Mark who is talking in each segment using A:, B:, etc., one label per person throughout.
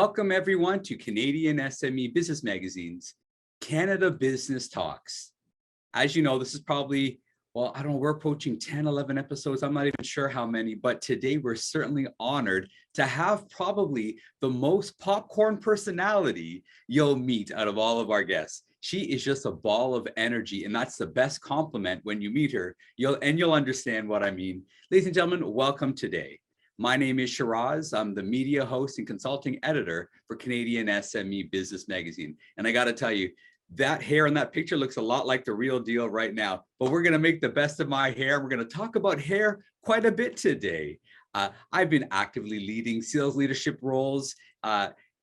A: Welcome everyone to Canadian SME Business Magazine's Canada Business Talks. As you know, this is probably, well, I don't know, we're approaching 10, 11 episodes. I'm not even sure how many, but today we're certainly honored to have probably the most popcorn personality you'll meet out of all of our guests. She is just a ball of energy, and that's the best compliment when you meet her. You'll understand what I mean. Ladies and gentlemen, welcome today. My name is Shiraz. I'm the media host and consulting editor for Canadian SME Business Magazine. And I got to tell you, that hair in that picture looks a lot like the real deal right now, but we're going to make the best of my hair. We're going to talk about hair quite a bit today. I've been actively leading sales leadership roles,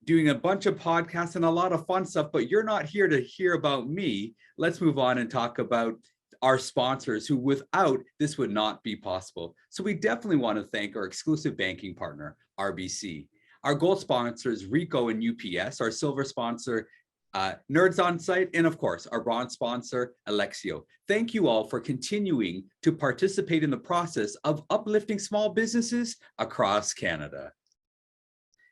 A: doing a bunch of podcasts and a lot of fun stuff, but you're not here to hear about me. Let's move on and talk about our sponsors, who without this would not be possible. So we definitely want to thank our exclusive banking partner, RBC. Our gold sponsors, Ricoh and UPS, our silver sponsor, Nerds On Site, and of course, our bronze sponsor, Alexio. Thank you all for continuing to participate in the process of uplifting small businesses across Canada.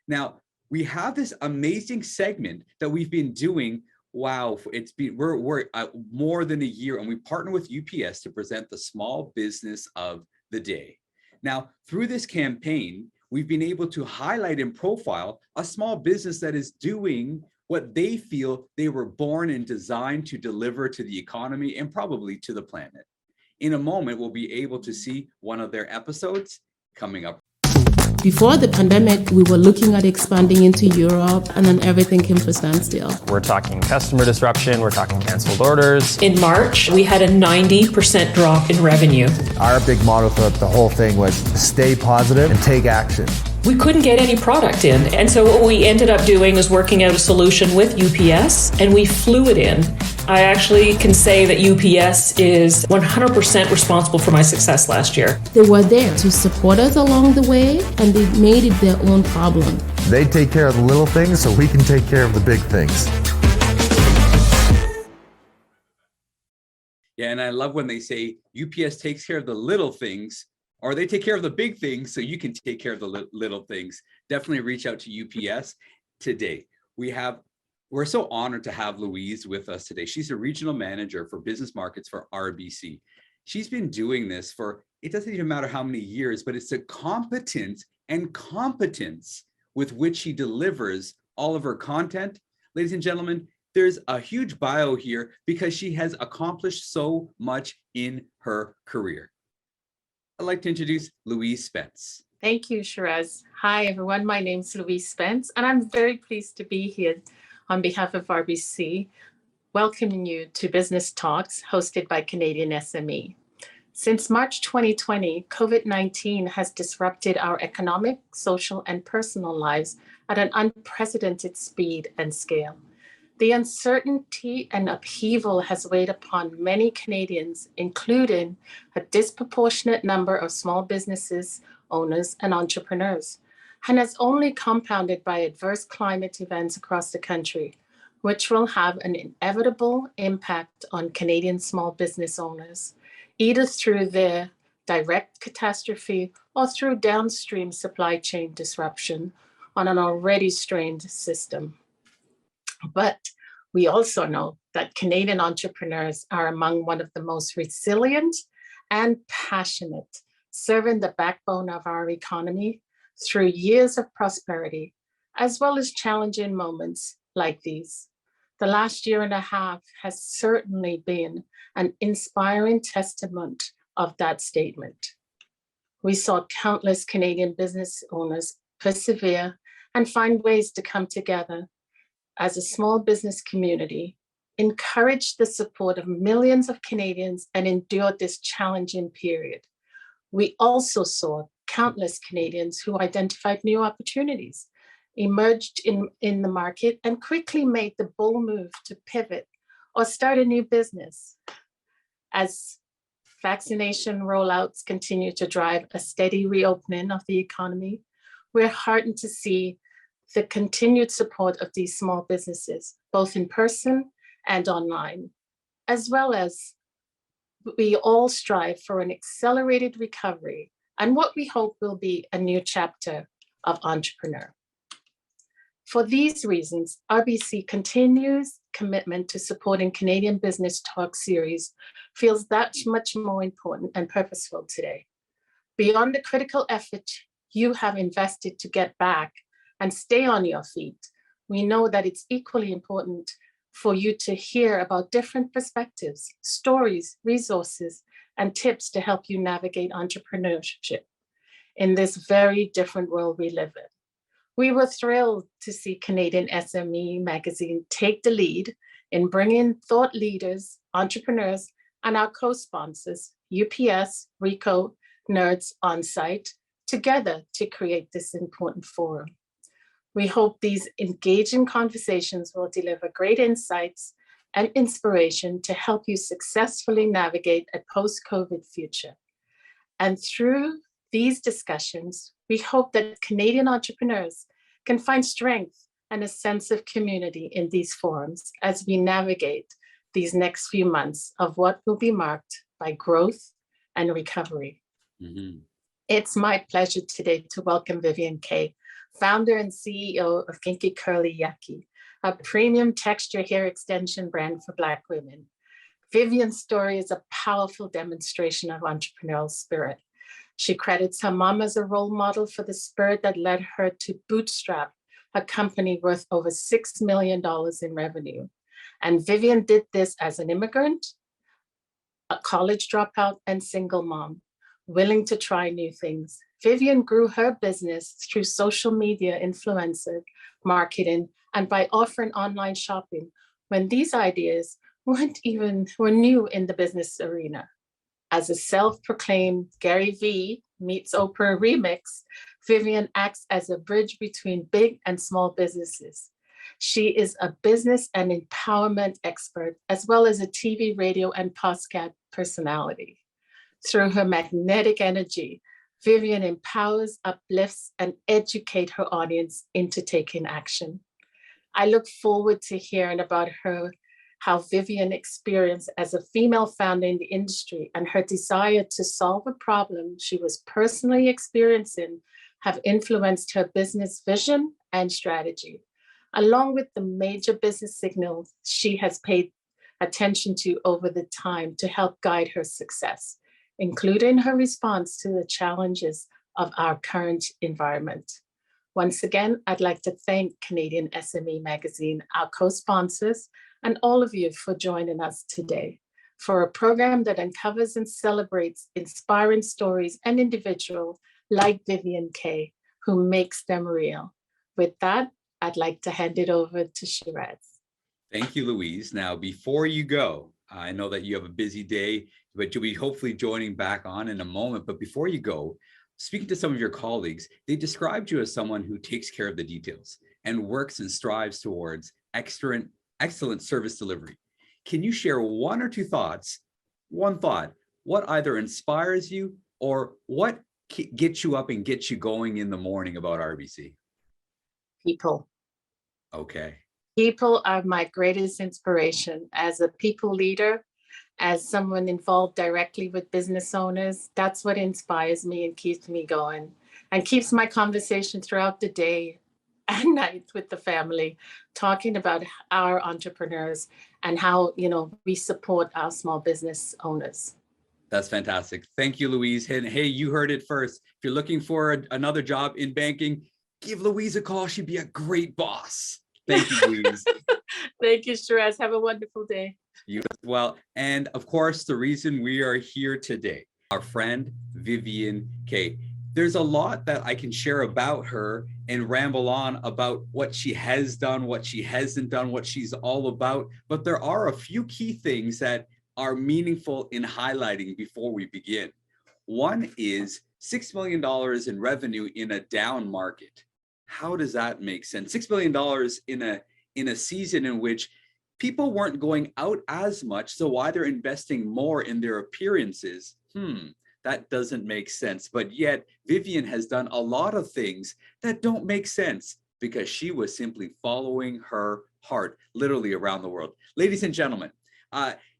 A: Now, we have this amazing segment that we've been doing. Wow, we're more than a year, and we partner with UPS to present the small business of the day. Now, through this campaign, we've been able to highlight and profile a small business that is doing what they feel they were born and designed to deliver to the economy and probably to the planet. In a moment, we'll be able to see one of their episodes coming up.
B: Before the pandemic, we were looking at expanding into Europe, and then everything came to a standstill.
C: We're talking customer disruption, we're talking canceled orders.
D: In March, we had a 90% drop in revenue.
E: Our big motto throughout the whole thing was stay positive and take action.
D: We couldn't get any product in, and so what we ended up doing is working out a solution with UPS, and we flew it in. I actually can say that UPS is 100% responsible for my success last year.
B: They were there to support us along the way, and they made it their own problem.
E: They take care of the little things so we can take care of the big things.
A: Yeah, and I love when they say UPS takes care of the little things, or they take care of the big things so you can take care of the little things. Definitely reach out to UPS today. We're so honored to have Louise with us today. She's a regional manager for business markets for RBC. She's been doing this for, it doesn't even matter how many years, but it's the competence and competence with which she delivers all of her content. Ladies and gentlemen, there's a huge bio here because she has accomplished so much in her career. I'd like to introduce Louise Spence.
F: Thank you, Shiraz. Hi, everyone. My name's Louise Spence, and I'm very pleased to be here on behalf of RBC, welcoming you to Business Talks hosted by Canadian SME. Since March 2020, COVID-19 has disrupted our economic, social, and personal lives at an unprecedented speed and scale. The uncertainty and upheaval has weighed upon many Canadians, including a disproportionate number of small businesses, owners, and entrepreneurs, and has only compounded by adverse climate events across the country, which will have an inevitable impact on Canadian small business owners, either through their direct catastrophe or through downstream supply chain disruption on an already strained system. But we also know that Canadian entrepreneurs are among one of the most resilient and passionate, serving the backbone of our economy through years of prosperity, as well as challenging moments like these. The last year and a half has certainly been an inspiring testament of that statement. We saw countless Canadian business owners persevere and find ways to come together as a small business community, encourage the support of millions of Canadians, and endured this challenging period. We also saw countless Canadians who identified new opportunities, emerged in the market, and quickly made the bold move to pivot or start a new business. As vaccination rollouts continue to drive a steady reopening of the economy, we're heartened to see the continued support of these small businesses, both in person and online, as well as we all strive for an accelerated recovery and what we hope will be a new chapter of entrepreneur. For these reasons, RBC continues commitment to supporting Canadian Business Talk series feels that much more important and purposeful today. Beyond the critical effort you have invested to get back and stay on your feet, we know that it's equally important for you to hear about different perspectives, stories, resources, and tips to help you navigate entrepreneurship in this very different world we live in. We were thrilled to see Canadian SME magazine take the lead in bringing thought leaders, entrepreneurs, and our co-sponsors, UPS, RICO, Nerds on site, together to create this important forum. We hope these engaging conversations will deliver great insights and inspiration to help you successfully navigate a post-COVID future. And through these discussions, we hope that Canadian entrepreneurs can find strength and a sense of community in these forums as we navigate these next few months of what will be marked by growth and recovery. Mm-hmm. It's my pleasure today to welcome Vivian K, founder and CEO of KinkyCurlyYaki, a premium texture hair extension brand for Black women. Vivian's story is a powerful demonstration of entrepreneurial spirit. She credits her mom as a role model for the spirit that led her to bootstrap a company worth over $6 million in revenue. And Vivian did this as an immigrant, a college dropout, and single mom, willing to try new things. Vivian grew her business through social media influencer marketing and by offering online shopping when these ideas were new in the business arena. As a self-proclaimed Gary V meets Oprah remix, Vivian acts as a bridge between big and small businesses. She is a business and empowerment expert, as well as a TV, radio, and podcast personality. Through her magnetic energy, Vivian empowers, uplifts, and educates her audience into taking action. I look forward to hearing about how Vivian experienced as a female founder in the industry and her desire to solve a problem she was personally experiencing have influenced her business vision and strategy, along with the major business signals she has paid attention to over the time to help guide her success, including her response to the challenges of our current environment. Once again, I'd like to thank Canadian SME Magazine, our co-sponsors, and all of you for joining us today for a program that uncovers and celebrates inspiring stories and individuals like Vivian K, who makes them real. With that, I'd like to hand it over to Shiraz.
A: Thank you, Louise. Now, before you go, I know that you have a busy day, but you'll be hopefully joining back on in a moment. But before you go, speaking to some of your colleagues, they described you as someone who takes care of the details and works and strives towards excellent service delivery. Can you share one or two thoughts, one thought, what either inspires you or what gets you up and gets you going in the morning about RBC?
F: People.
A: Okay.
F: People are my greatest inspiration. As a people leader, as someone involved directly with business owners, that's what inspires me and keeps me going and keeps my conversation throughout the day and night with the family, talking about our entrepreneurs and how, we support our small business owners.
A: That's fantastic. Thank you, Louise. And hey, you heard it first. If you're looking for another job in banking, give Louise a call. She'd be a great boss. Thank you, Louise.
F: Thank you, Shiraz. Have a wonderful day.
A: You as well. And of course, the reason we are here today, our friend, Vivian K. There's a lot that I can share about her and ramble on about what she has done, what she hasn't done, what she's all about. But there are a few key things that are meaningful in highlighting before we begin. One is $6 million in revenue in a down market. How does that make sense? $6 million in a season in which people weren't going out as much, so why they're investing more in their appearances? That doesn't make sense. But yet Vivian has done a lot of things that don't make sense because she was simply following her heart, literally around the world. Ladies and gentlemen,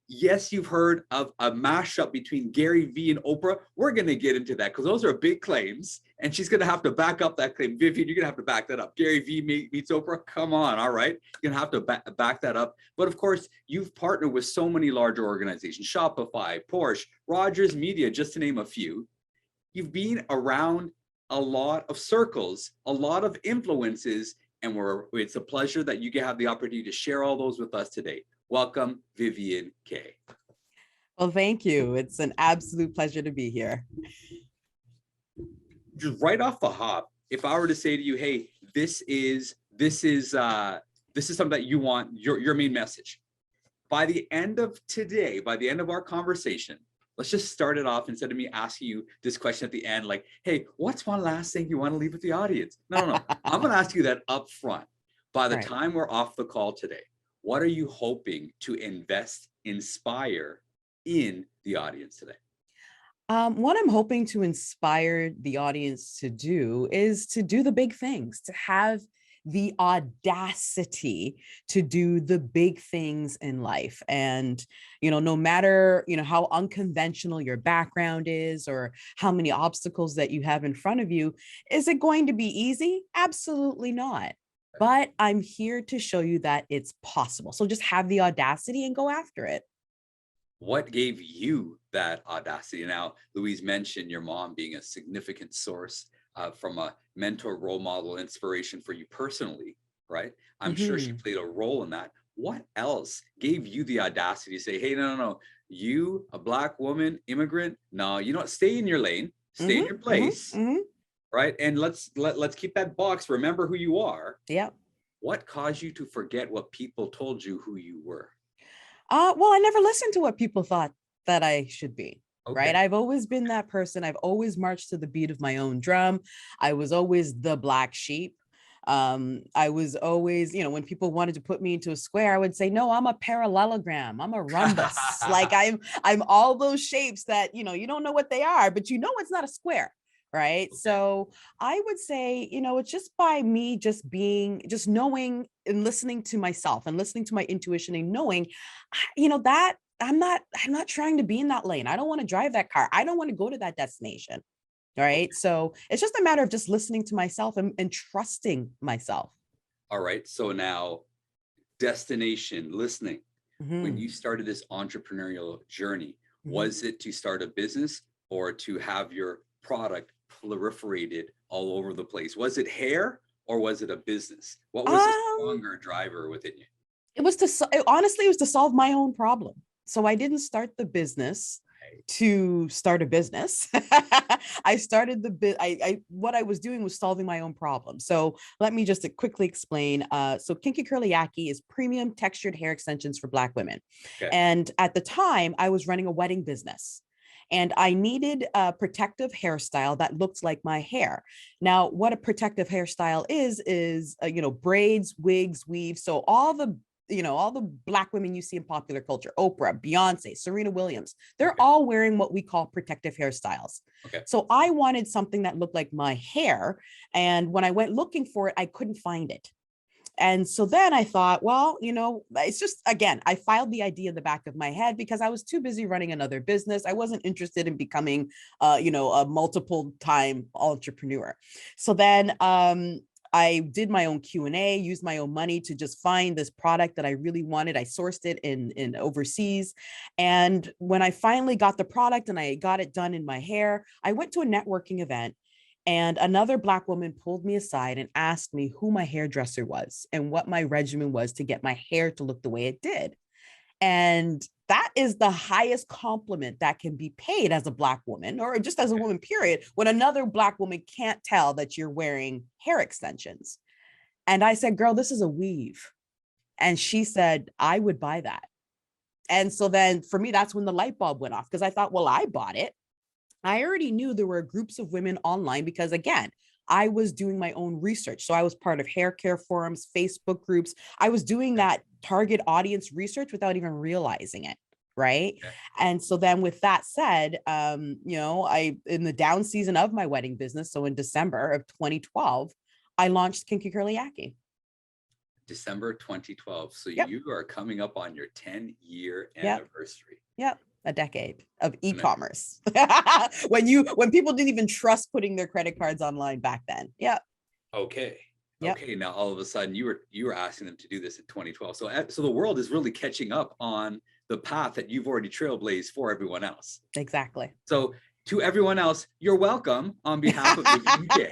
A: yes, you've heard of a mashup between Gary Vee and Oprah. We're going to get into that because those are big claims, and she's going to have to back up that claim. Vivian, you're going to have to back that up. Gary Vee meets Oprah. Come on. All right. You're going to have to back that up. But of course, you've partnered with so many larger organizations, Shopify, Porsche, Rogers Media, just to name a few. You've been around a lot of circles, a lot of influences, and it's a pleasure that you have the opportunity to share all those with us today. Welcome, Vivian K.
G: Well, thank you. It's an absolute pleasure to be here.
A: Just right off the hop, if I were to say to you, hey, this is something that you want, your main message. By the end of today, by the end of our conversation, let's just start it off instead of me asking you this question at the end, like, hey, what's one last thing you want to leave with the audience? No. I'm going to ask you that up front. By the time we're off the call today, what are you hoping to inspire in the audience today?
G: What I'm hoping to inspire the audience to do is to do the big things, to have the audacity to do the big things in life. And, no matter, how unconventional your background is or how many obstacles that you have in front of you, is it going to be easy? Absolutely not. But I'm here to show you that it's possible. So just have the audacity and go after it.
A: What gave you that audacity? Now, Louise mentioned your mom being a significant source from a mentor, role model, inspiration for you personally, right? I'm sure she played a role in that. What else gave you the audacity to say, hey, no, you, a Black woman, immigrant, no, stay in your lane, stay in your place, right? And let's keep that box. Remember who you are.
G: Yeah.
A: What caused you to forget what people told you who you were?
G: Well, I never listened to what people thought that I should be.
A: Okay.
G: Right. I've always been that person. I've always marched to the beat of my own drum. I was always the black sheep. I was always, when people wanted to put me into a square, I would say, no, I'm a parallelogram. I'm a rhombus. Like I'm all those shapes that, you don't know what they are, but it's not a square. Right. Okay. So I would say, it's just by me just knowing and listening to myself and listening to my intuition and knowing, that I'm not trying to be in that lane. I don't want to drive that car. I don't want to go to that destination. All right. Okay. So it's just a matter of just listening to myself and trusting myself.
A: All right. So now destination, listening. When you started this entrepreneurial journey, was it to start a business or to have your product proliferated all over the place? Was it hair or was it a business? What was the stronger driver within you?
G: It was honestly, it was to solve my own problem. So I didn't start the business to start a business. I started what I was doing was solving my own problem. So let me just quickly explain. So KinkyCurlyYaki is premium textured hair extensions for Black women. Okay. And at the time I was running a wedding business. And I needed a protective hairstyle that looked like my hair. Now, what a protective hairstyle is braids, wigs, weaves. So all the Black women you see in popular culture, Oprah, Beyonce, Serena Williams, they're all wearing what we call protective hairstyles. Okay. So I wanted something that looked like my hair. And when I went looking for it, I couldn't find it. And so then I thought, well, it's just, again, I filed the idea in the back of my head because I was too busy running another business. I wasn't interested in becoming, a multiple time entrepreneur. So then I did my own Q&A, used my own money to just find this product that I really wanted. I sourced it in overseas. And when I finally got the product and I got it done in my hair, I went to a networking event. And another Black woman pulled me aside and asked me who my hairdresser was and what my regimen was to get my hair to look the way it did. And that is the highest compliment that can be paid as a Black woman or just as a woman, period, when another Black woman can't tell that you're wearing hair extensions. And I said, girl, this is a weave. And she said, I would buy that. And so then for me, that's when the light bulb went off because I thought, well, I bought it. I already knew there were groups of women online because, again, I was doing my own research. So I was part of hair care forums, Facebook groups. I was doing that target audience research without even realizing it. Right. Okay. And so then with that said, in the down season of my wedding business, so in December of 2012, I launched KinkyCurlyYaki.
A: December 2012. So
G: Yep.
A: you are coming up on your 10-year
G: Yep.
A: anniversary.
G: Yep. A decade of e-commerce. when people didn't even trust putting their credit cards online back then. Yeah.
A: Okay.
G: Yep.
A: Okay. Now all of a sudden you were asking them to do this in 2012. So the world is really catching up on the path that you've already trailblazed for everyone else.
G: Exactly.
A: So to everyone else, you're welcome on behalf of Vivian K.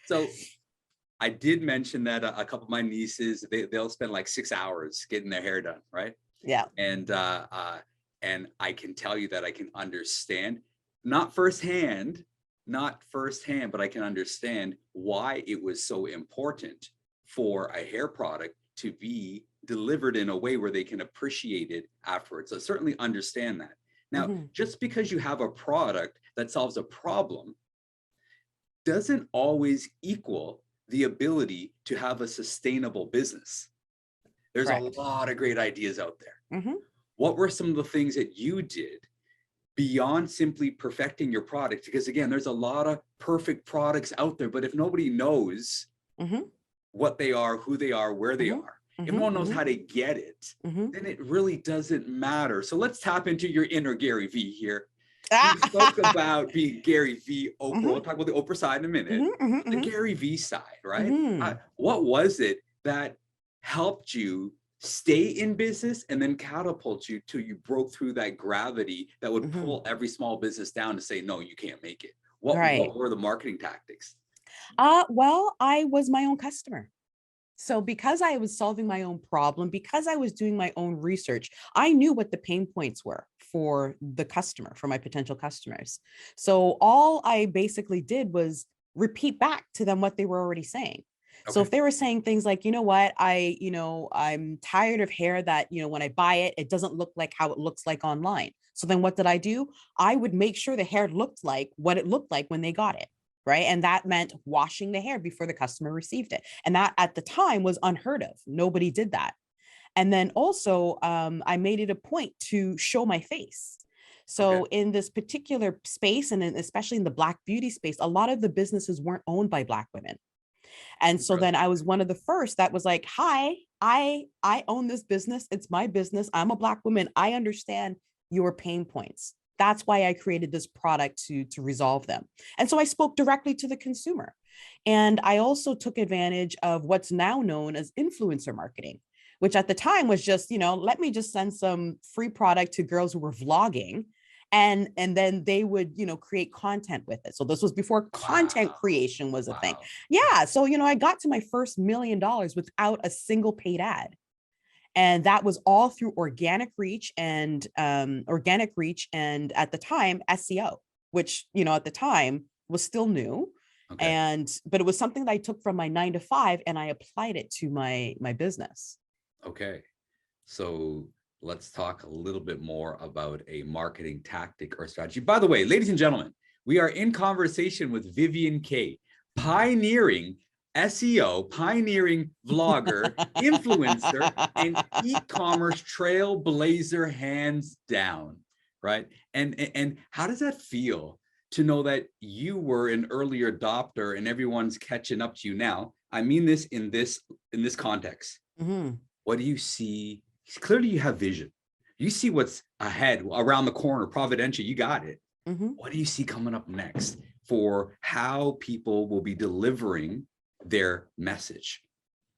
A: So I did mention that a couple of my nieces, they'll spend like 6 hours getting their hair done, right?
G: Yeah.
A: And I can tell you that I can understand, not firsthand, but I can understand why it was so important for a hair product to be delivered in a way where they can appreciate it afterwards. So certainly understand that. Now, just because you have a product that solves a problem doesn't always equal the ability to have a sustainable business. There's
G: Correct.
A: a lot of great ideas out there.
G: Mm-hmm.
A: What were some of the things that you did beyond simply perfecting your product? Because again, there's a lot of perfect products out there, but if nobody knows what they are, who they are, where they are, if no one knows how to get it, then it really doesn't matter. So let's tap into your inner Gary V here. You spoke about being Gary V, Oprah. We'll talk about the Oprah side in a minute. The Gary V side, right? What was it that helped you stay in business and then catapult you till you broke through that gravity that would pull every small business down to say, no, you can't make it? What were the marketing tactics?
G: Well, I was my own customer. So because I was solving my own problem, because I was doing my own research, I knew what the pain points were for the customer, for my potential customers. So all I basically did was repeat back to them what they were already saying. So if they were saying things like, you know what, I'm tired of hair that, when I buy it, it doesn't look like how it looks like online. So then what did I do? I would make sure the hair looked like what it looked like when they got it. Right. And that meant washing the hair before the customer received it. And that at the time was unheard of. Nobody did that. And then also I made it a point to show my face. So in this particular space, and especially in the Black beauty space, a lot of the businesses weren't owned by Black women. And so then I was one of the first that was like, hi, I own this business. It's my business. I'm a Black woman. I understand your pain points. That's why I created this product to resolve them. And so I spoke directly to the consumer. And I also took advantage of what's now known as influencer marketing, which at the time was just, let me just send some free product to girls who were vlogging. And then they would, create content with it. So this was before content creation was a thing. Yeah. So, I got to my first $1 million without a single paid ad. And that was all through organic reach and at the time SEO, which, at the time was still new. But it was something that I took from my 9 to 5 and I applied it to my business.
A: Okay. So let's talk a little bit more about a marketing tactic or strategy. By the way, ladies and gentlemen, we are in conversation with Vivian K, pioneering SEO, pioneering vlogger, influencer, and e-commerce trailblazer, hands down, right? And how does that feel to know that you were an early adopter and everyone's catching up to you now? I mean this in this context. What do you see? Clearly you have vision. You see what's ahead, around the corner, providential, you got it. What do you see coming up next for how people will be delivering their message?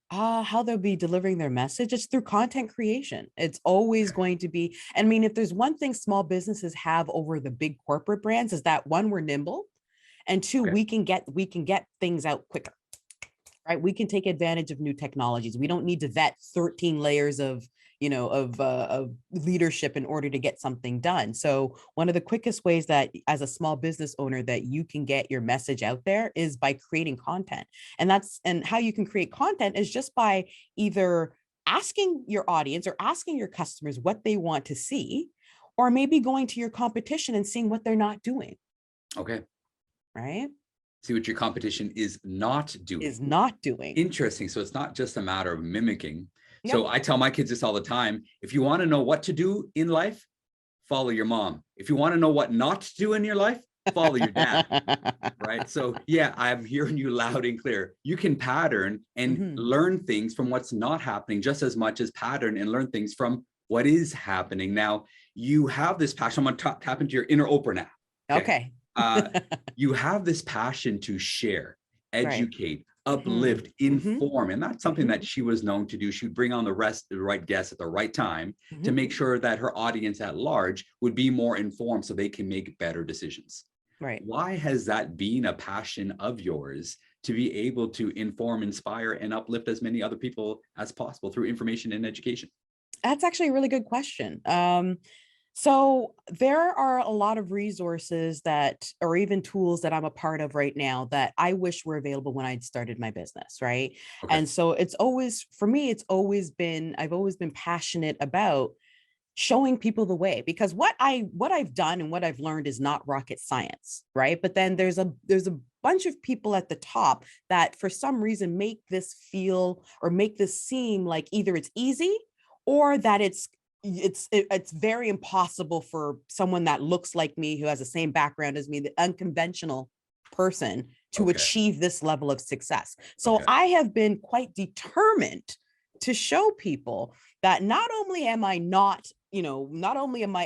G: How they'll be delivering their message, it's through content creation. It's always going to be, if there's one thing small businesses have over the big corporate brands is that, one, we're nimble, and two, we can get things out quicker, right? We can take advantage of new technologies. We don't need to vet 13 layers of leadership in order to get something done. So one of the quickest ways that as a small business owner that you can get your message out there is by creating content. And how you can create content is just by either asking your audience or asking your customers what they want to see, or maybe going to your competition and seeing what they're not doing.
A: Okay.
G: Right?
A: See what your competition is not doing. Interesting. So it's not just a matter of mimicking. So I tell my kids this all the time. If you want to know what to do in life, follow your mom. If you want to know what not to do in your life, follow your dad. Right. So yeah, I'm hearing you loud and clear. You can pattern and learn things from what's not happening just as much as pattern and learn things from what is happening. Now, you have this passion. I'm going to tap into your inner Oprah now.
G: Okay.
A: You have this passion to share, educate, uplift,
G: Mm-hmm.
A: inform. And that's something that she was known to do. She would bring on the right guests at the right time to make sure that her audience at large would be more informed so they can make better decisions.
G: Right.
A: Why has that been a passion of yours to be able to inform, inspire, and uplift as many other people as possible through information and education?
G: That's actually a really good question. So there are a lot of resources that, or even tools that I'm a part of right now that I wish were available when I started my business, right?
A: Okay.
G: And so it's always, for me, I've always been passionate about showing people the way, because what I've done and what I've learned is not rocket science, right? But then there's a bunch of people at the top that for some reason make this feel or make this seem like either it's easy or that it's very impossible for someone that looks like me, who has the same background as me, the unconventional person, to achieve this level of success. So I have been quite determined to show people that not only am I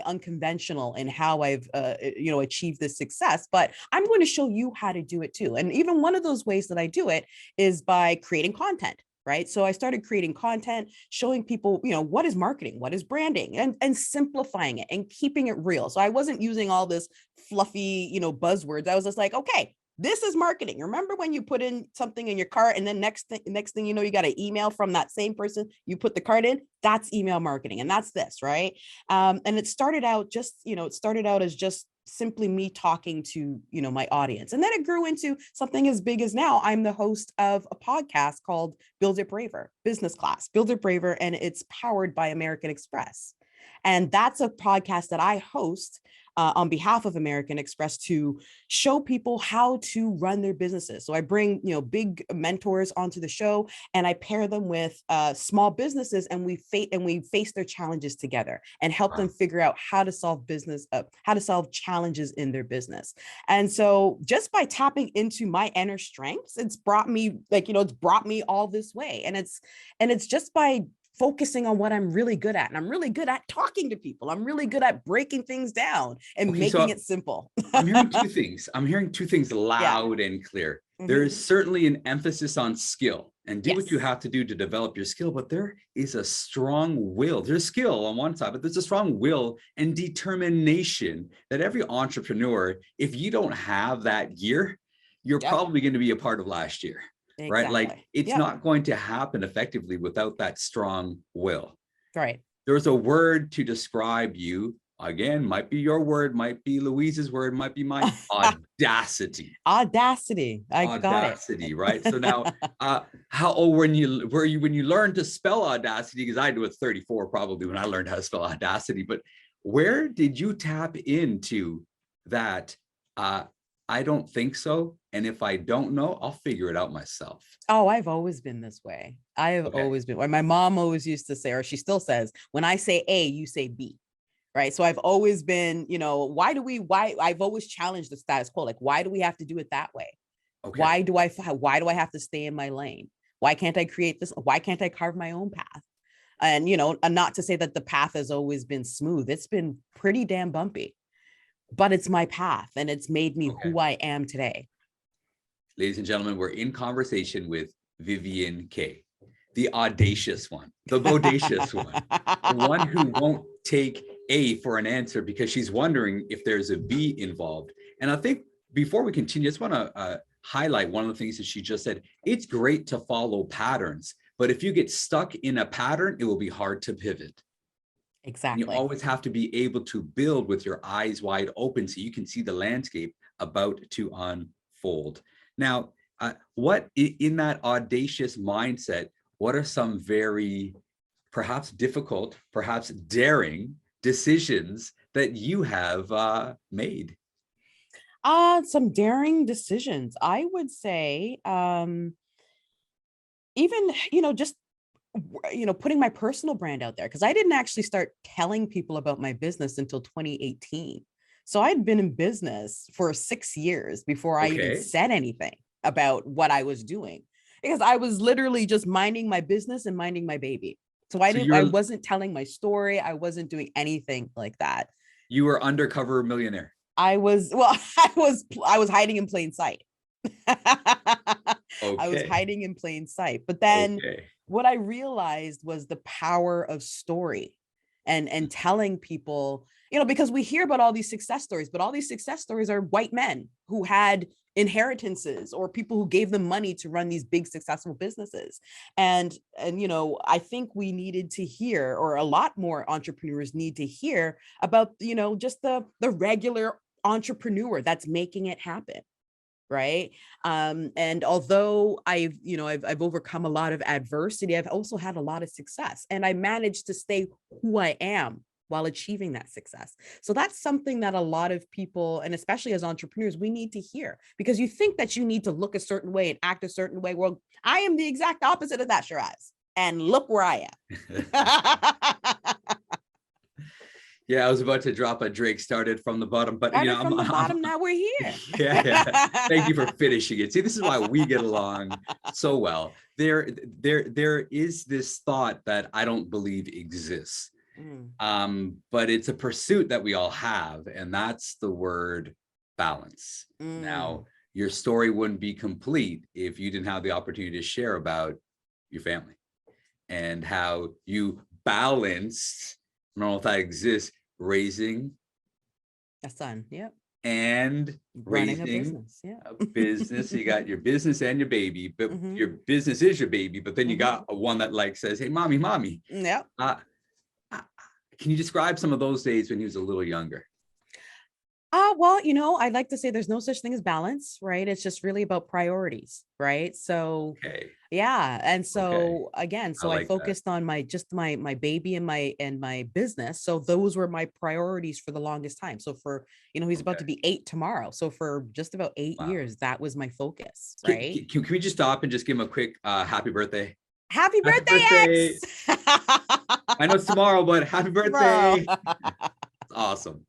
G: unconventional in how I've, achieved this success, but I'm going to show you how to do it too. And even one of those ways that I do it is by creating content. Right. So I started creating content, showing people, what is marketing, what is branding, and simplifying it and keeping it real. So I wasn't using all this fluffy, buzzwords. I was just like, okay, this is marketing. Remember when you put in something in your cart and then next thing you know, you got an email from that same person you put the cart in? That's email marketing. And that's this, right? And it started out as just simply me talking to, my audience. And then it grew into something as big as now I'm the host of a podcast called Build It Braver, Business Class, Build It Braver. And it's powered by American Express. And that's a podcast that I host on behalf of American Express to show people how to run their businesses. So I bring, big mentors onto the show and I pair them with small businesses, and we face their challenges together and help them figure out how to solve challenges in their business. And so just by tapping into my inner strengths, it's brought me all this way. And it's just by focusing on what I'm really good at. And I'm really good at talking to people. I'm really good at breaking things down and making it simple.
A: I'm hearing two things. I'm hearing two things loud and clear. There is certainly an emphasis on skill and do what you have to do to develop your skill, but there is a strong will. There's skill on one side, but there's a strong will and determination that every entrepreneur, if you don't have that gear, you're probably going to be a part of last year. Exactly. Right? Like it's not going to happen effectively without that strong will.
G: Right.
A: There's a word to describe you. Again, might be your word, might be Louise's word, might be mine. Audacity.
G: Audacity.
A: Audacity, right? So now, how old were you when you learned to spell Audacity? Because I do at 34 probably when I learned how to spell Audacity. But where did you tap into that? I don't think so. And if I don't know, I'll figure it out myself.
G: Oh, I've always been this way. I have always been. My mom always used to say, or she still says, when I say A, you say B. Right. So I've always been, why I've always challenged the status quo. Like, why do we have to do it that way? Okay. Why do I have to stay in my lane? Why can't I create this? Why can't I carve my own path? And, and not to say that the path has always been smooth. It's been pretty damn bumpy. But it's my path and it's made me who I am today.
A: Ladies and gentlemen, we're in conversation with Vivian K, the audacious one, the bodacious one, the one who won't take A for an answer because she's wondering if there's a B involved. And I think before we continue, I just want to highlight one of the things that she just said. It's great to follow patterns, but if you get stuck in a pattern, it will be hard to pivot.
G: Exactly.
A: You always have to be able to build with your eyes wide open so you can see the landscape about to unfold. Now, what in that audacious mindset, what are some very perhaps difficult, perhaps daring decisions that you have made?
G: Some daring decisions. I would say even, just putting my personal brand out there, because I didn't actually start telling people about my business until 2018. So I'd been in business for 6 years before I even
A: Okay.
G: said anything about what I was doing, because I was literally just minding my business and minding my baby. So
A: So
G: I wasn't telling my story. I wasn't doing anything like that.
A: you were undercover millionaire.
G: I was, well, I was hiding in plain sight. I was
A: Okay.
G: hiding in plain sight. But then
A: Okay.
G: what I realized was the power of story and telling people, because we hear about all these success stories, but all these success stories are white men who had inheritances or people who gave them money to run these big successful businesses. And I think we needed to hear, or a lot more entrepreneurs need to hear about, just the regular entrepreneur that's making it happen. Right. And although I've overcome a lot of adversity, I've also had a lot of success, and I managed to stay who I am while achieving that success. So that's something that a lot of people, and especially as entrepreneurs, we need to hear, because you think that you need to look a certain way and act a certain way. Well, I am the exact opposite of that, Shiraz. And look where I am.
A: Yeah, I was about to drop a Drake started from the bottom, but
G: Started from the bottom, now we're here.
A: yeah. Thank you for finishing it. See, this is why we get along so well. There is this thought that I don't believe exists. But it's a pursuit that we all have, and that's the word balance. Now, your story wouldn't be complete if you didn't have the opportunity to share about your family and how you balanced, I don't know if that exists, raising
G: A son, yep.
A: and
G: Running
A: raising
G: a business, yeah.
A: a business. You got your business and your baby, but
G: Mhm.
A: your business is your baby, but then you
G: Mhm.
A: got a one that like says, hey, mommy.
G: Yep.
A: Can you describe some of those days when he was a little younger?
G: Well, I'd like to say there's no such thing as balance, right? It's just really about priorities, right? So
A: Okay.
G: yeah. And so
A: Okay.
G: again,
A: I
G: I
A: like that.
G: focused on my baby and my business. So those were my priorities for the longest time. So for, he's about to be 8 tomorrow. So for just about 8
A: Wow.
G: years, that was my focus,
A: Can,
G: right?
A: can we just stop and just give him a quick happy birthday?
G: Happy
A: Happy
G: birthday,
A: birthday.
G: X!
A: I know it's tomorrow, but happy birthday.
G: Bro.
A: It's awesome.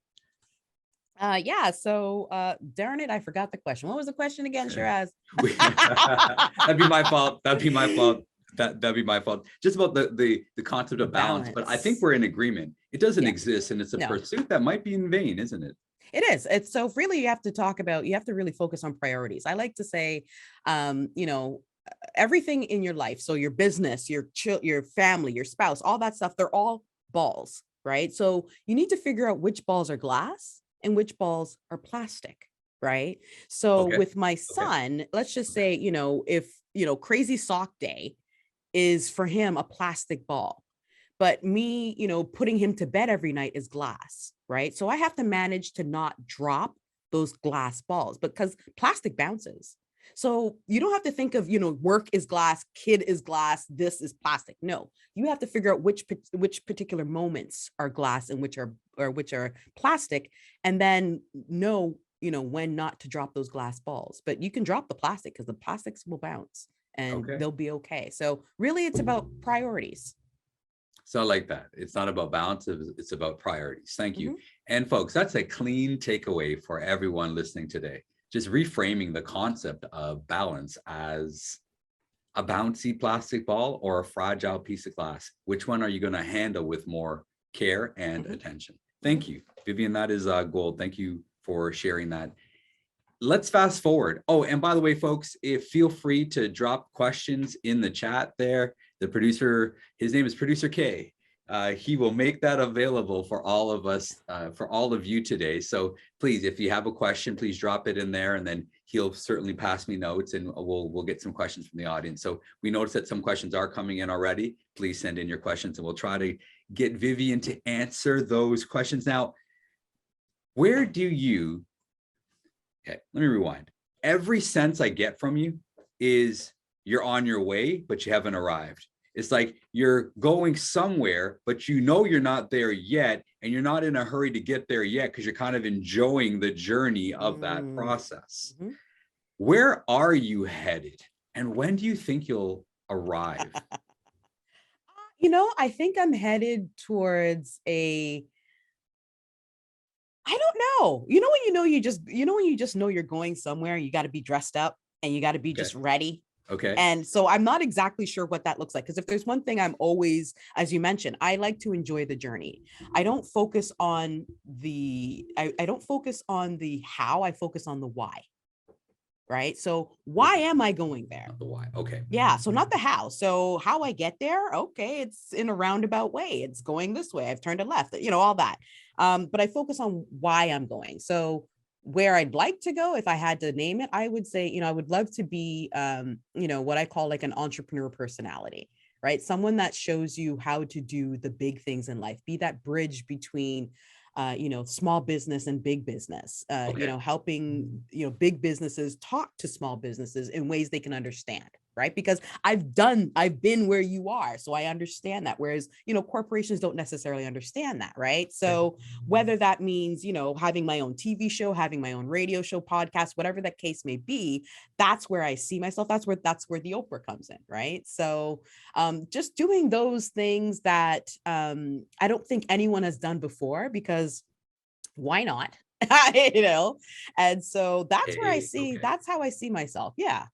G: Yeah. So, darn it, I forgot the question. What was the question again, Shiraz?
A: That'd be my fault. That'd be my fault. That'd be my fault. Just about the concept of balance. But I think we're in agreement. It doesn't exist, and it's a pursuit that might be in vain, isn't it?
G: It is. It's so really you have to really focus on priorities. I like to say, everything in your life. So your business, your family, your spouse, all that stuff, they're all balls, right? So you need to figure out which balls are glass and which balls are plastic, right? So
A: Okay.
G: with my son, let's just say, if, crazy sock day is for him a plastic ball, but me, putting him to bed every night is glass, right? So I have to manage to not drop those glass balls because plastic bounces. So you don't have to think of, work is glass, kid is glass, this is plastic. No, you have to figure out which particular moments are glass and which are plastic, and then know, when not to drop those glass balls. But you can drop the plastic because the plastics will bounce and they'll be okay. So really it's about priorities.
A: So I like that. It's not about balance, it's about priorities. Thank you. And folks, that's a clean takeaway for everyone listening today. Just reframing the concept of balance as a bouncy plastic ball or a fragile piece of glass. Which one are you going to handle with more care and attention? Thank you, Vivian. That is gold. Thank you for sharing that. Let's fast forward. Oh, and by the way, folks, feel free to drop questions in the chat there. The producer, his name is Producer K. He will make that available for all of us, for all of you today. So please, if you have a question, please drop it in there, and then he'll certainly pass me notes, and we'll get some questions from the audience. So we notice that some questions are coming in already. Please send in your questions, and we'll try to get Vivian to answer those questions. Now, where do you? Okay, let me rewind. Every sense I get from you is you're on your way, but you haven't arrived. It's like you're going somewhere, but you're not there yet, and you're not in a hurry to get there yet because you're kind of enjoying the journey of that process. Where are you headed, and when do you think you'll arrive?
G: I think I'm headed towards I don't know. You know when when you just know you're going somewhere, you got to be dressed up and you got to be just ready.
A: Okay.
G: And so I'm not exactly sure what that looks like. Because if there's one thing I'm always, as you mentioned, I like to enjoy the journey. I don't focus on I don't focus on the how, I focus on the why. Right. So why am I going there?
A: Not the why. Okay.
G: Yeah. So not the how. So how I get there. Okay. It's in a roundabout way. It's going this way. I've turned a left, all that. But I focus on why I'm going. So where I'd like to go, if I had to name it, I would say, I would love to be, what I call like an entrepreneur personality, right? Someone that shows you how to do the big things in life, be that bridge between, small business and big business, helping, big businesses talk to small businesses in ways they can understand, right? Because I've been where you are. So I understand that. Whereas, corporations don't necessarily understand that, right? So whether that means, having my own TV show, having my own radio show, podcast, whatever that case may be, that's where I see myself. That's where the Oprah comes in, right? So just doing those things that I don't think anyone has done before, because why not? And so that's where I see, that's how I see myself. Yeah.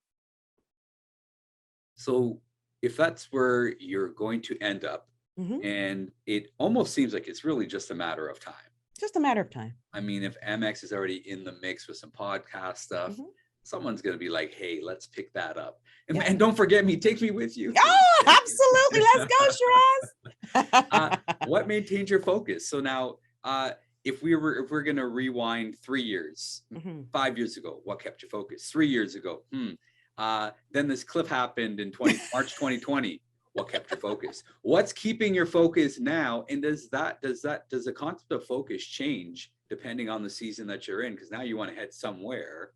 A: So if that's where you're going to end up, and it almost seems like it's really just a matter of time.
G: Just a matter of time.
A: I mean, if MX is already in the mix with some podcast stuff, someone's going to be like, hey, let's pick that up. And don't forget me, take me with you.
G: Oh, absolutely. Let's go, Shiraz.
A: What maintains your focus? So now, if we're going to rewind 3 years, 5 years ago, what kept you focused? 3 years ago, then this cliff happened in March 2020. What kept your focus? What's keeping your focus now? And does the concept of focus change depending on the season that you're in? Because now you want to head somewhere.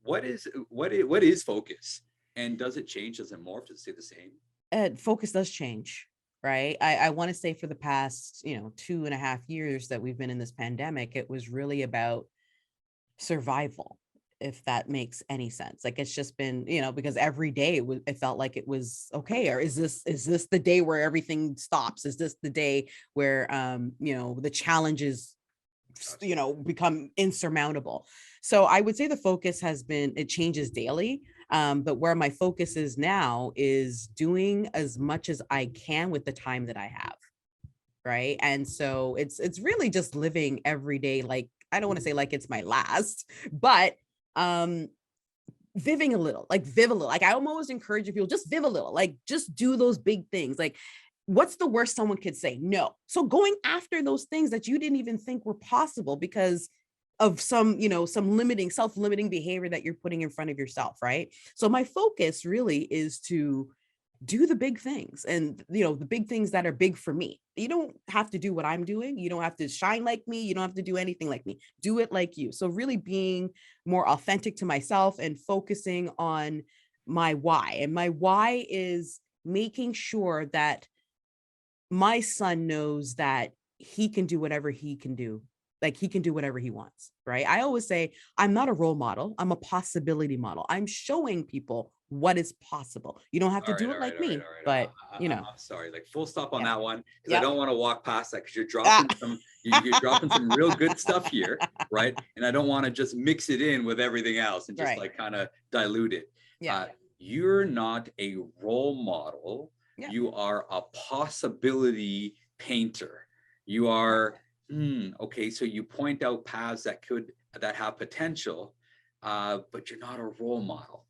A: What is focus? And does it change? Does it morph? Does it stay the same?
G: Focus does change, right? I want to say for the past, 2.5 years that we've been in this pandemic, it was really about survival, if that makes any sense. Like, it's just been, because every day it felt like it was okay. Or is this the day where everything stops? Is this the day where, the challenges, become insurmountable? So I would say the focus it changes daily. But where my focus is now is doing as much as I can with the time that I have. Right. And so it's really just living every day. Like, I don't want to say like it's my last, but viving a little, like viv a little. Like, I'm always encouraging people, just viv a little, like just do those big things. Like, what's the worst someone could say? No. So going after those things that you didn't even think were possible because of some self-limiting behavior that you're putting in front of yourself. Right. So my focus really is to do the big things, and, the big things that are big for me. You don't have to do what I'm doing. You don't have to shine like me. You don't have to do anything like me. Do it like you. So really being more authentic to myself and focusing on my why. And my why is making sure that my son knows that he can do whatever he can do. Like, he can do whatever he wants, right? I always say, I'm not a role model. I'm a possibility model. I'm showing people what is possible. You don't have to do it like me, but
A: I'm sorry, like full stop on that one, because I don't want to walk past that, because you're dropping you're dropping some real good stuff here, right? And I don't want to just mix it in with everything else and just like kind of dilute it. You're not a role model. You are a possibility painter. You are okay, so you point out paths that have potential, but you're not a role model.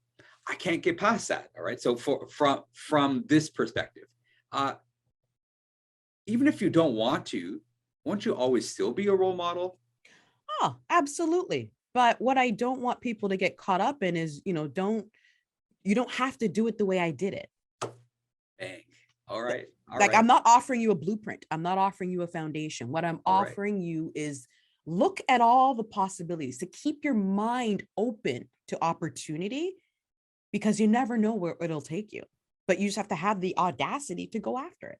A: I can't get past that. All right. So from this perspective, even if you don't want to, won't you always still be a role model?
G: Oh, absolutely. But what I don't want people to get caught up in is, you don't have to do it the way I did it.
A: Bang. All right.
G: I'm not offering you a blueprint. I'm not offering you a foundation. What I'm offering you is look at all the possibilities, to keep your mind open to opportunity, because you never know where it'll take you, but you just have to have the audacity to go after it.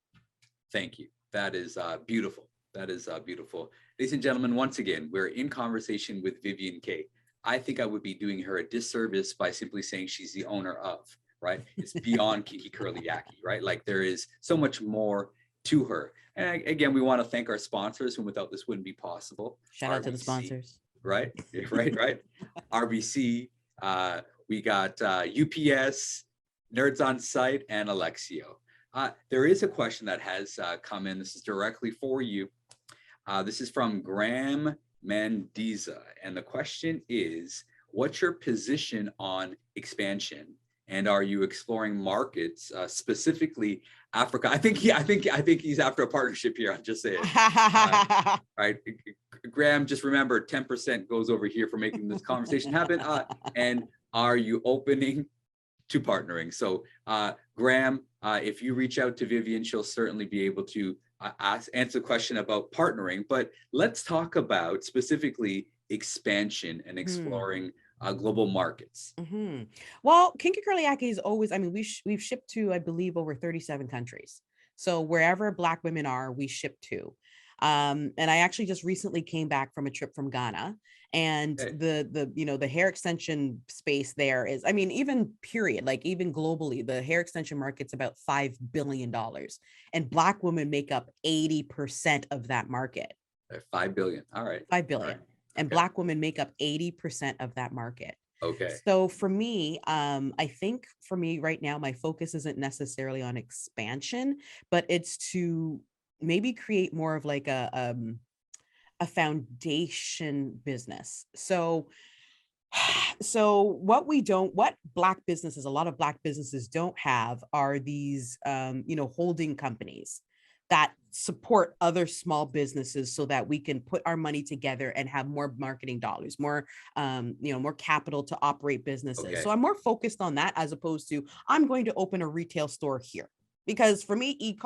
A: Thank you. That is beautiful. That is beautiful. Ladies and gentlemen, once again, we're in conversation with Vivian K. I think I would be doing her a disservice by simply saying she's the owner of, right? It's beyond KinkyCurlyYaki, right? Like, there is so much more to her. And again, we want to thank our sponsors, and without this wouldn't be possible.
G: Shout out to the
A: RBC,
G: sponsors.
A: Right. RBC. We got UPS, Nerds on Site, and Alexio. There is a question that has come in. This is directly for you. This is from Graham Mandiza. And the question is, what's your position on expansion? And are you exploring markets, specifically Africa? I think he's after a partnership here. I'm just saying. Right, Graham. Just remember, 10% goes over here for making this conversation happen. And are you opening to partnering? So, Graham, if you reach out to Vivian, she'll certainly be able to answer the question about partnering. But let's talk about specifically expansion and exploring global markets.
G: Well, KinkyCurlyYaki is always, I mean, we've shipped to, I believe, over 37 countries. So wherever Black women are, we ship to. And I actually just recently came back from a trip from Ghana, and the hair extension space there is, I mean, even period, like even globally, the hair extension market's about $5 billion, and Black women make up 80% of that market.
A: 5 billion. All right.
G: 5 billion.
A: All right.
G: And Black women make up 80% of that market.
A: Okay.
G: So for me, I think for me right now, my focus isn't necessarily on expansion, but it's to maybe create more of like a foundation business. So what Black businesses, a lot of Black businesses don't have are these, holding companies that support other small businesses so that we can put our money together and have more marketing dollars, more capital to operate businesses.
A: Okay.
G: So I'm more focused on that as opposed to I'm going to open a retail store here, because for me,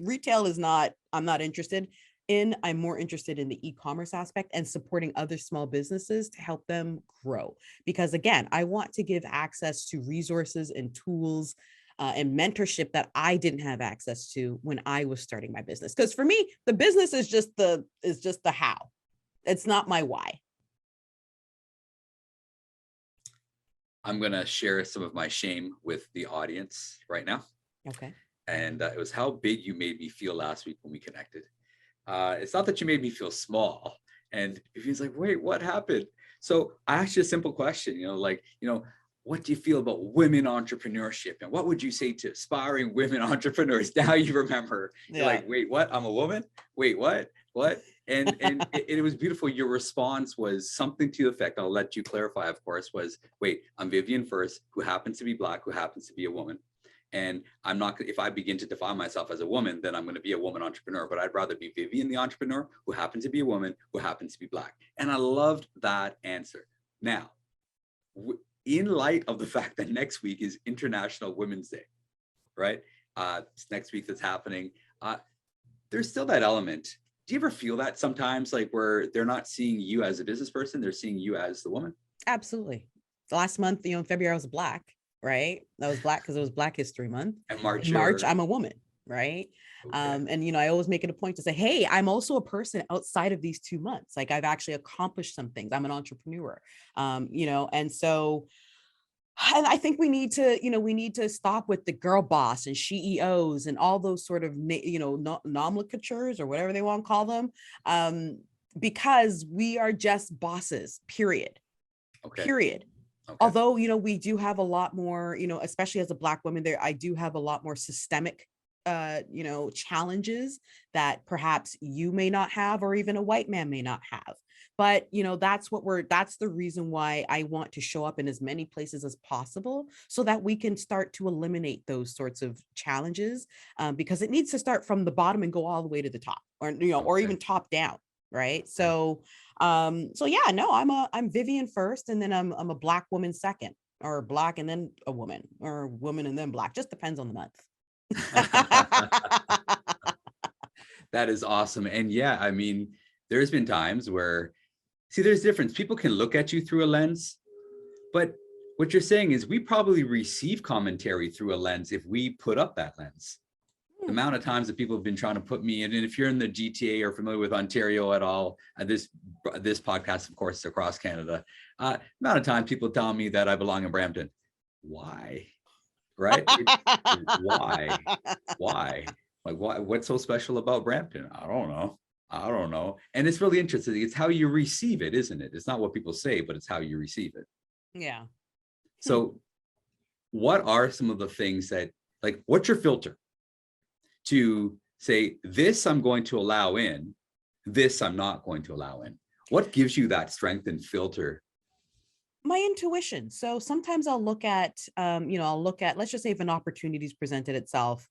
G: retail is not, I'm not interested in. I'm more interested in the e-commerce aspect and supporting other small businesses to help them grow. Because again, I want to give access to resources and tools and mentorship that I didn't have access to when I was starting my business. Because for me, the business is just the how. It's not my why.
A: I'm going to share some of my shame with the audience right now.
G: Okay.
A: And it was how big you made me feel last week when we connected. It's not that you made me feel small. And he's like, wait, what happened? So I asked you a simple question, what do you feel about women entrepreneurship? And what would you say to aspiring women entrepreneurs? Now you remember. You're like, wait, what? I'm a woman? Wait, what? What? And it was beautiful. Your response was something to the effect, I'll let you clarify, of course, was, wait, I'm Vivian first, who happens to be Black, who happens to be a woman. And I'm not, if I begin to define myself as a woman, then I'm going to be a woman entrepreneur, but I'd rather be Vivian, the entrepreneur, who happens to be a woman, who happens to be Black. And I loved that answer. Now, in light of the fact that next week is International Women's Day, right? It's next week that's happening. There's still that element. Do you ever feel that sometimes, like where they're not seeing you as a business person, they're seeing you as the woman?
G: Absolutely. Last month, in February, I was Black, right? I was Black because it was Black History Month.
A: And March,
G: I'm a woman, right?
A: Okay.
G: And I always make it a point to say, hey, I'm also a person outside of these 2 months. Like I've actually accomplished some things. I'm an entrepreneur, and so, and I think we need to stop with the girl boss and CEOs and all those sort of, nomenclatures or whatever they want to call them, because we are just bosses, period.
A: Okay.
G: Period. Okay. Although, we do have a lot more, especially as a Black woman there, I do have a lot more systemic challenges that perhaps you may not have, or even a white man may not have. But, that's the reason why I want to show up in as many places as possible so that we can start to eliminate those sorts of challenges, because it needs to start from the bottom and go all the way to the top, or even top down. Right. So, I'm Vivian first, and then I'm a Black woman second, or Black and then a woman, or woman and then Black, just depends on the month.
A: That is awesome. And yeah, there's been times where, there's difference. People can look at you through a lens, but what you're saying is we probably receive commentary through a lens if we put up that lens. The amount of times that people have been trying to put me in, and if you're in the GTA or familiar with Ontario at all, this podcast, of course, is across Canada, amount of times people tell me that I belong in Brampton. Why? Right? Why? Like, what's so special about Brampton? I don't know. And it's really interesting. It's how you receive it, isn't it? It's not what people say, but it's how you receive it.
G: Yeah.
A: So what are some of the things that, like, what's your filter to say, this I'm going to allow in, this I'm not going to allow in? What gives you that strength and filter?
G: My intuition. So sometimes I'll look at, let's just say if an opportunity is presented itself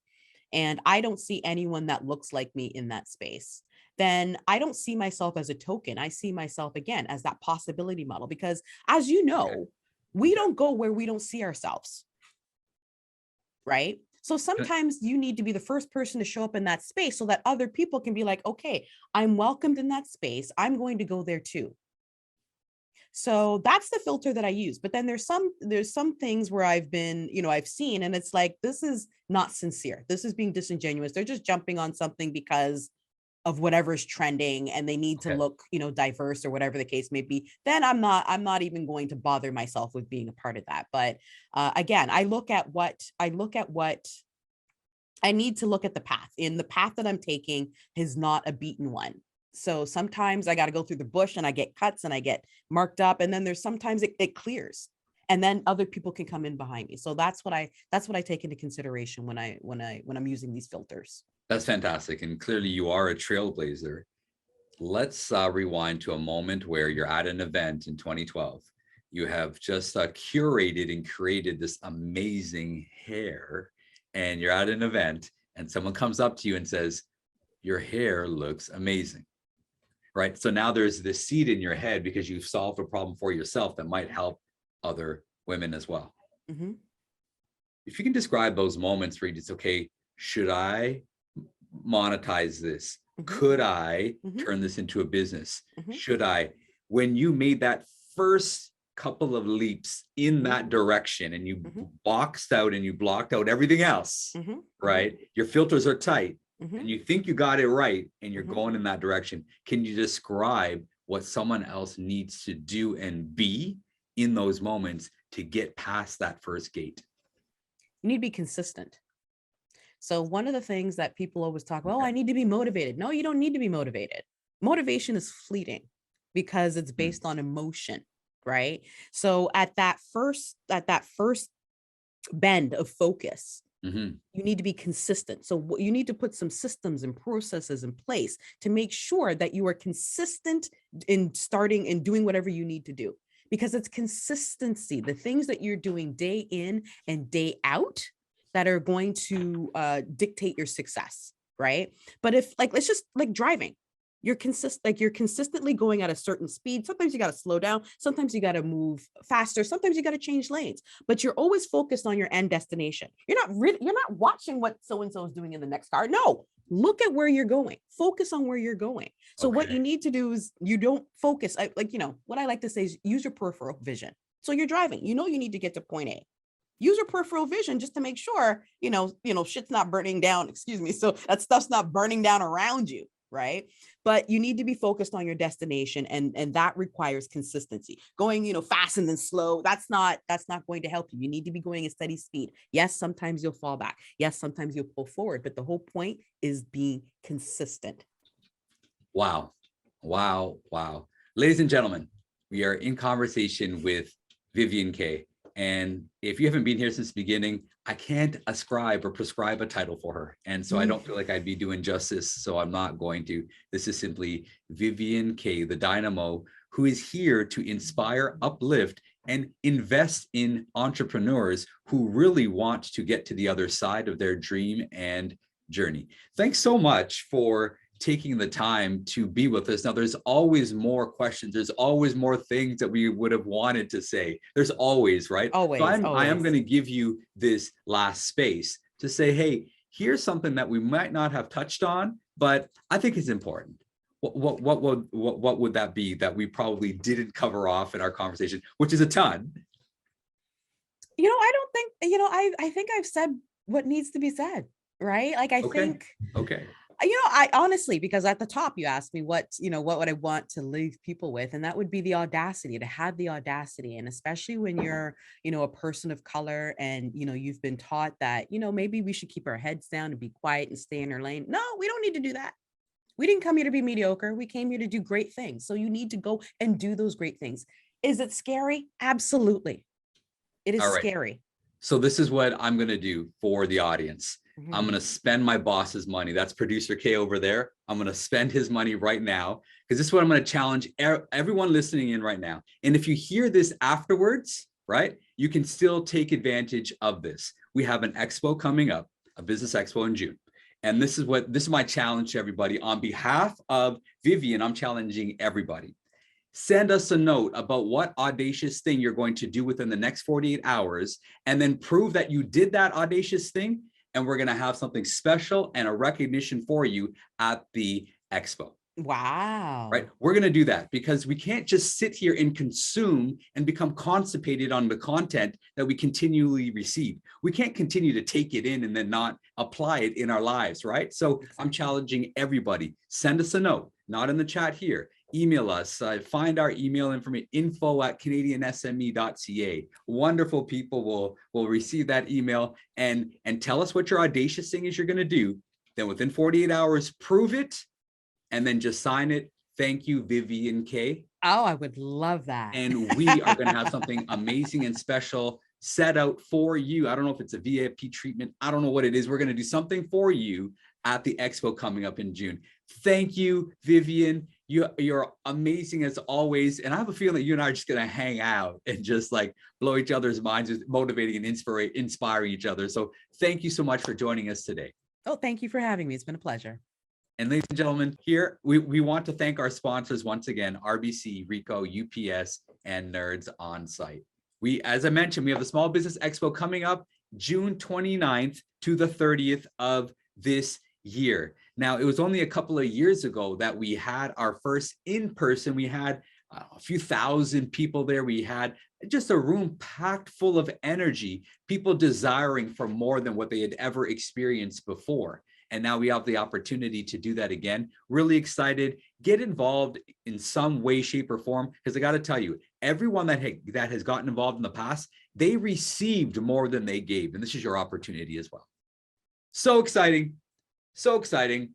G: and I don't see anyone that looks like me in that space, then I don't see myself as a token. I see myself again as that possibility model, because as you know, we don't go where we don't see ourselves. Right? So sometimes you need to be the first person to show up in that space so that other people can be like, okay, I'm welcomed in that space. I'm going to go there too. So that's the filter that I use. But then there's some things where I've been, I've seen, and it's like, this is not sincere. This is being disingenuous. They're just jumping on something because of whatever's trending and they need to look, diverse or whatever the case may be. Then I'm not even going to bother myself with being a part of that. But again, I need to look at the path. And the path that I'm taking is not a beaten one. So sometimes I got to go through the bush and I get cuts and I get marked up. And then there's sometimes it clears and then other people can come in behind me. So that's what I take into consideration when I'm using these filters.
A: That's fantastic. And clearly you are a trailblazer. Let's rewind to a moment where you're at an event in 2012. You have just curated and created this amazing hair, and you're at an event and someone comes up to you and says, your hair looks amazing. Right? So now there's this seed in your head because you've solved a problem for yourself that might help other women as well.
G: Mm-hmm.
A: If you can describe those moments where it's okay, should I monetize this? Mm-hmm. Could I turn this into a business? Mm-hmm. Should I? When you made that first couple of leaps in that direction and you boxed out and you blocked out everything else, right? Your filters are tight. And you think you got it right and you're going in that direction. Can you describe what someone else needs to do and be in those moments to get past that first gate?
G: You need to be consistent. So one of the things that people always talk about, I need to be motivated. No, you don't need to be motivated. Motivation is fleeting because it's based on emotion, right? So at that first bend of focus, you need to be consistent. So you need to put some systems and processes in place to make sure that you are consistent in starting and doing whatever you need to do, because it's consistency, the things that you're doing day in and day out that are going to dictate your success, right? But if let's just driving, you're consistently going at a certain speed. Sometimes you got to slow down. Sometimes you got to move faster. Sometimes you got to change lanes, but you're always focused on your end destination. You're not watching what so-and-so is doing in the next car. No, look at where you're going. Focus on where you're going. So what you need to do is you don't focus. What I like to say is use your peripheral vision. So you're driving, you need to get to point A. Use your peripheral vision just to make sure, shit's not burning down. Excuse me. So that stuff's not burning down around you. Right. But you need to be focused on your destination. And that requires consistency. Going, fast and then slow. That's not going to help you. You need to be going at steady speed. Yes, sometimes you'll fall back. Yes, sometimes you'll pull forward. But the whole point is being consistent.
A: Wow. Ladies and gentlemen, we are in conversation with Vivian K. And if you haven't been here since the beginning, I can't ascribe or prescribe a title for her. And so I don't feel like I'd be doing justice. So I'm not going to. This is simply Vivian K, the dynamo, who is here to inspire, uplift, and invest in entrepreneurs who really want to get to the other side of their dream and journey. Thanks so much for taking the time to be with us. Now, there's always more questions. There's always more things that we would have wanted to say. There's always, right?
G: Always.
A: So I am going to give you this last space to say, hey, here's something that we might not have touched on, but I think it's important. What would that be that we probably didn't cover off in our conversation, which is a ton?
G: I don't think, I think I've said what needs to be said, right? I think.
A: Okay.
G: I honestly, because at the top you asked me what would I want to leave people with, and that would be the audacity, to have the audacity. And especially when you're, a person of color and, you've been taught that, maybe we should keep our heads down and be quiet and stay in our lane. No, we don't need to do that. We didn't come here to be mediocre. We came here to do great things. So you need to go and do those great things. Is it scary? Absolutely. It is scary.
A: So this is what I'm going to do for the audience.
G: Mm-hmm.
A: I'm going to spend my boss's money. That's producer K over there. I'm going to spend his money right now, because this is what I'm going to challenge everyone listening in right now. And if you hear this afterwards, right, you can still take advantage of this. We have an expo coming up, a business expo in June. And this is my challenge to everybody. On behalf of Vivian, I'm challenging everybody. Send us a note about what audacious thing you're going to do within the next 48 hours, and then prove that you did that audacious thing. And we're going to have something special and a recognition for you at the expo.
G: Wow.
A: Right. We're going to do that because we can't just sit here and consume and become constipated on the content that we continually receive. We can't continue to take it in and then not apply it in our lives. Right. So I'm challenging everybody. Send us a note, not in the chat here. Email us, find our email information, info@canadiansme.ca. Wonderful people will receive that email and tell us what your audacious thing is you're going to do. Then within 48 hours, prove it, and then just sign it. Thank you, Vivian K.
G: Oh, I would love that.
A: And we are going to have something amazing and special set out for you. I don't know if it's a VIP treatment. I don't know what it is. We're going to do something for you at the expo coming up in June. Thank you, Vivian. You're amazing as always. And I have a feeling that you and I are just going to hang out and just like blow each other's minds, just motivating and inspiring each other. So thank you so much for joining us today.
G: Oh, thank you for having me. It's been a pleasure.
A: And ladies and gentlemen, here we want to thank our sponsors once again, RBC, Rico, UPS, and Nerds on Site. As I mentioned, we have the Small Business Expo coming up June 29th to the 30th of this year. Now, it was only a couple of years ago that we had our first in-person. We had a few thousand people there. We had just a room packed full of energy, people desiring for more than what they had ever experienced before. And now we have the opportunity to do that again. Really excited. Get involved in some way, shape, or form. Because I got to tell you, everyone that has gotten involved in the past, they received more than they gave. And this is your opportunity as well. So exciting. So exciting.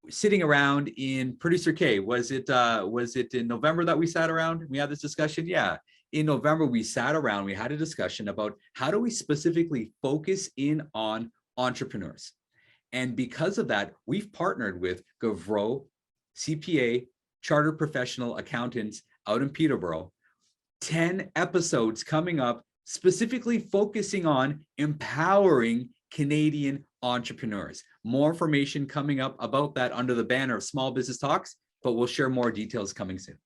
A: Sitting around in producer K, was it in November that we sat around? We had this discussion? Yeah. In November, we sat around, we had a discussion about how do we specifically focus in on entrepreneurs. And because of that, we've partnered with Gavreau, CPA, Chartered Professional Accountants out in Peterborough. 10 episodes coming up, specifically focusing on empowering Canadian entrepreneurs. More information coming up about that under the banner of Small Business Talks, but we'll share more details coming soon.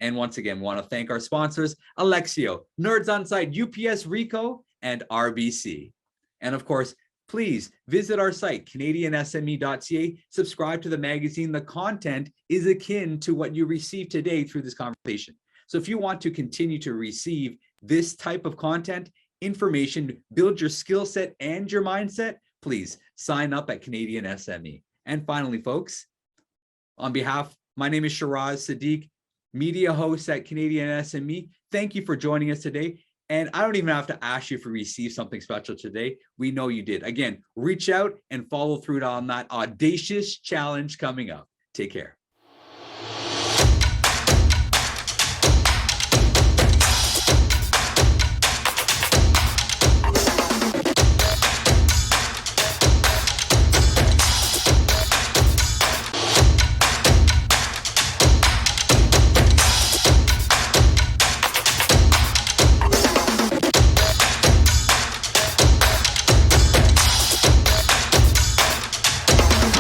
A: And once again, want to thank our sponsors, Alexio, Nerds on Site, UPS, Rico, and RBC. And of course, please visit our site, canadiansme.ca, subscribe to the magazine. The content is akin to what you receive today through this conversation. So if you want to continue to receive this type of content, information, build your skill set and your mindset, please sign up at Canadian SME. And finally, folks, on behalf, my name is Shiraz Sadiq, media host at Canadian SME. Thank you for joining us today. And I don't even have to ask you if you received something special today. We know you did. Again, reach out and follow through on that audacious challenge coming up. Take care.